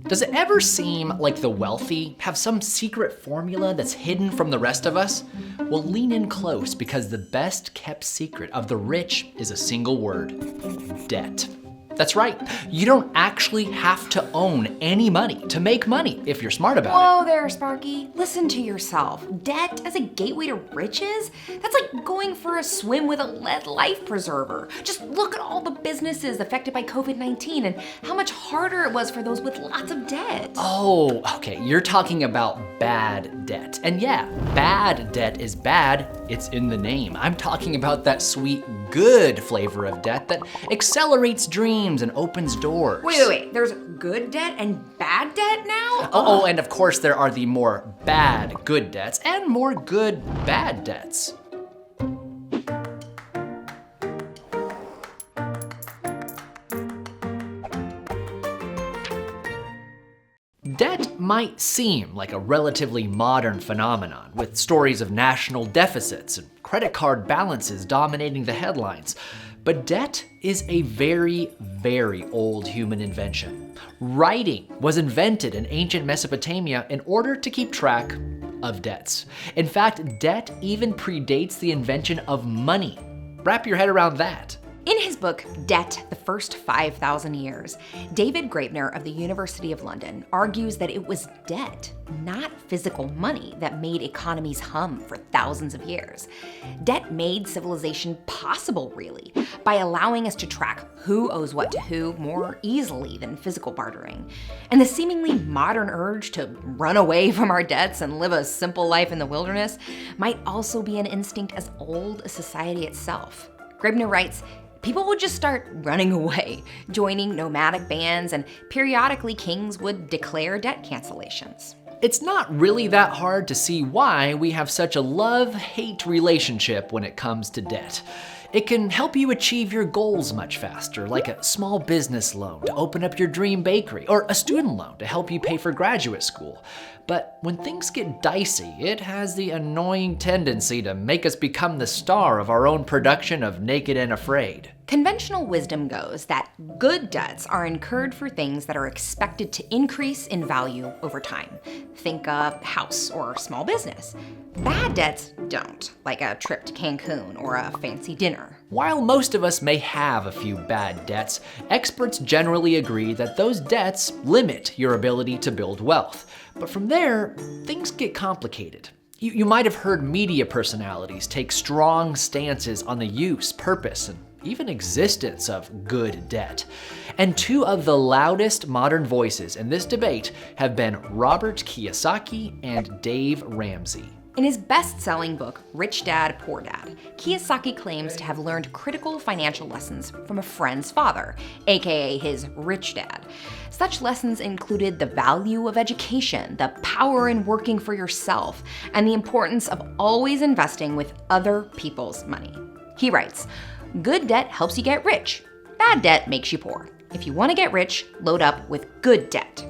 Does it ever seem like the wealthy have some secret formula that's hidden from the rest of us? Well, lean in close because the best kept secret of the rich is a single word: debt. That's right, you don't actually have to own any money to make money if you're smart about it. Whoa there, Sparky. Listen to yourself. Debt as a gateway to riches? That's like going for a swim with a lead life preserver. Just look at all the businesses affected by COVID-19 and how much harder it was for those with lots of debt. Oh, okay, you're talking about bad debt. And yeah, bad debt is bad. It's in the name. I'm talking about that sweet, good flavor of debt that accelerates dreams and opens doors. Wait. There's good debt and bad debt now? Oh, and of course there are the more bad good debts and more good bad debts. Debt might seem like a relatively modern phenomenon, with stories of national deficits and credit card balances dominating the headlines. But debt is a very, very old human invention. Writing was invented in ancient Mesopotamia in order to keep track of debts. In fact, debt even predates the invention of money. Wrap your head around that. In his book, Debt, the First 5,000 Years, David Graebener of the University of London argues that it was debt, not physical money, that made economies hum for thousands of years. Debt made civilization possible, really, by allowing us to track who owes what to who more easily than physical bartering. And the seemingly modern urge to run away from our debts and live a simple life in the wilderness might also be an instinct as old as society itself. Graebener writes, people would just start running away, joining nomadic bands, and periodically kings would declare debt cancellations. It's not really that hard to see why we have such a love-hate relationship when it comes to debt. It can help you achieve your goals much faster, like a small business loan to open up your dream bakery, or a student loan to help you pay for graduate school. But when things get dicey, it has the annoying tendency to make us become the star of our own production of Naked and Afraid. Conventional wisdom goes that good debts are incurred for things that are expected to increase in value over time. Think a house or a small business. Bad debts don't, like a trip to Cancun or a fancy dinner. While most of us may have a few bad debts, experts generally agree that those debts limit your ability to build wealth. But from there, things get complicated. You might have heard media personalities take strong stances on the use, purpose, and even existence of good debt. And two of the loudest modern voices in this debate have been Robert Kiyosaki and Dave Ramsey. In his best-selling book, Rich Dad, Poor Dad, Kiyosaki claims to have learned critical financial lessons from a friend's father, aka his rich dad. Such lessons included the value of education, the power in working for yourself, and the importance of always investing with other people's money. He writes, "Good debt helps you get rich. Bad debt makes you poor. If you want to get rich, load up with good debt."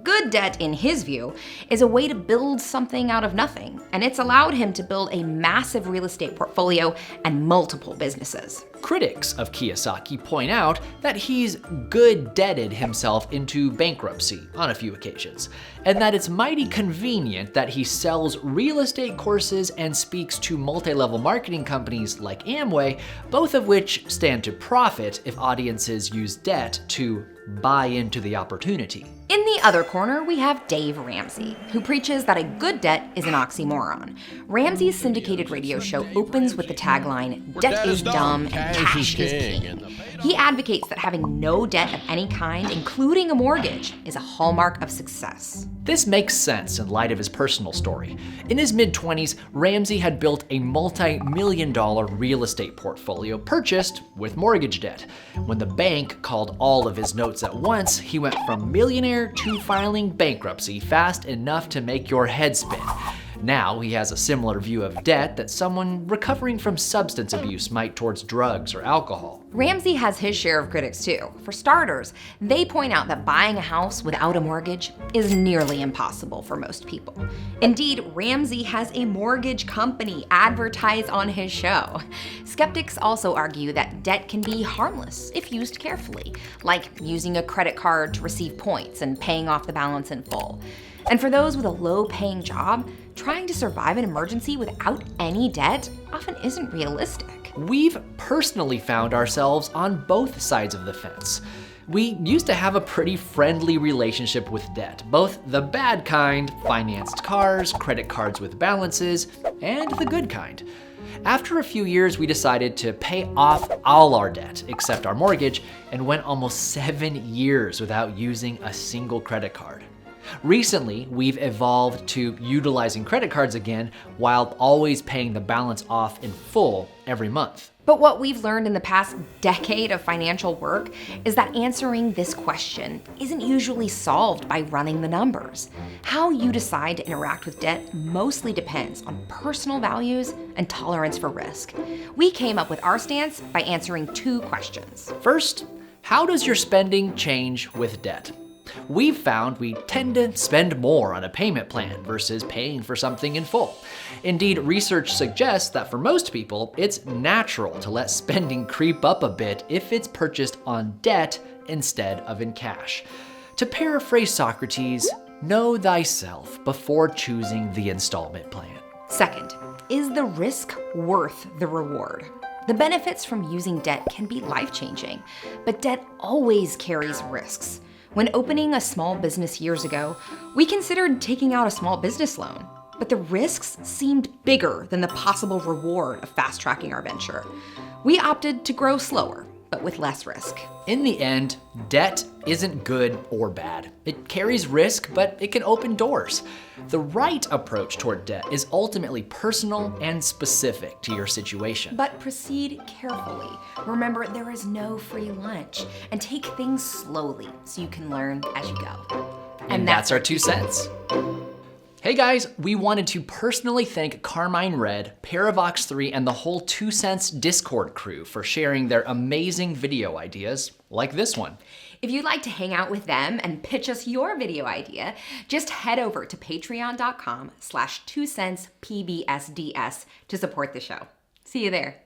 Good debt, in his view, is a way to build something out of nothing, and it's allowed him to build a massive real estate portfolio and multiple businesses. Critics of Kiyosaki point out that he's good debted himself into bankruptcy on a few occasions, and that it's mighty convenient that he sells real estate courses and speaks to multi-level marketing companies like Amway, both of which stand to profit if audiences use debt to buy into the opportunity. In the other corner, we have Dave Ramsey, who preaches that a good debt is an oxymoron. Ramsey's syndicated radio show opens with the tagline, "Debt is dumb and cash is king." He advocates that having no debt of any kind, including a mortgage, is a hallmark of success. This makes sense in light of his personal story. In his mid-20s, Ramsey had built a multi-million-dollar real estate portfolio purchased with mortgage debt. When the bank called all of his notes at once, he went from millionaire to filing bankruptcy fast enough to make your head spin. Now he has a similar view of debt that someone recovering from substance abuse might towards drugs or alcohol. Ramsey has his share of critics too. For starters, they point out that buying a house without a mortgage is nearly impossible for most people. Indeed, Ramsey has a mortgage company advertise on his show. Skeptics also argue that debt can be harmless if used carefully, like using a credit card to receive points and paying off the balance in full. And for those with a low-paying job, trying to survive an emergency without any debt often isn't realistic. We've personally found ourselves on both sides of the fence. We used to have a pretty friendly relationship with debt, both the bad kind, financed cars, credit cards with balances, and the good kind. After a few years, we decided to pay off all our debt except our mortgage and went almost 7 years without using a single credit card. Recently, we've evolved to utilizing credit cards again while always paying the balance off in full every month. But what we've learned in the past decade of financial work is that answering this question isn't usually solved by running the numbers. How you decide to interact with debt mostly depends on personal values and tolerance for risk. We came up with our stance by answering 2 questions. First, how does your spending change with debt? We've found we tend to spend more on a payment plan versus paying for something in full. Indeed, research suggests that for most people, it's natural to let spending creep up a bit if it's purchased on debt instead of in cash. To paraphrase Socrates, know thyself before choosing the installment plan. Second, is the risk worth the reward? The benefits from using debt can be life-changing, but debt always carries risks. When opening a small business years ago, we considered taking out a small business loan, but the risks seemed bigger than the possible reward of fast-tracking our venture. We opted to grow slower, but with less risk. In the end, debt isn't good or bad. It carries risk, but it can open doors. The right approach toward debt is ultimately personal and specific to your situation. But proceed carefully. Remember, there is no free lunch, and take things slowly so you can learn as you go. And that's our 2 cents. Hey guys, we wanted to personally thank Carmine Red, Paravox3, and the whole 2 Cents Discord crew for sharing their amazing video ideas, like this one. If you'd like to hang out with them and pitch us your video idea, just head over to patreon.com/2centspbsds to support the show. See you there.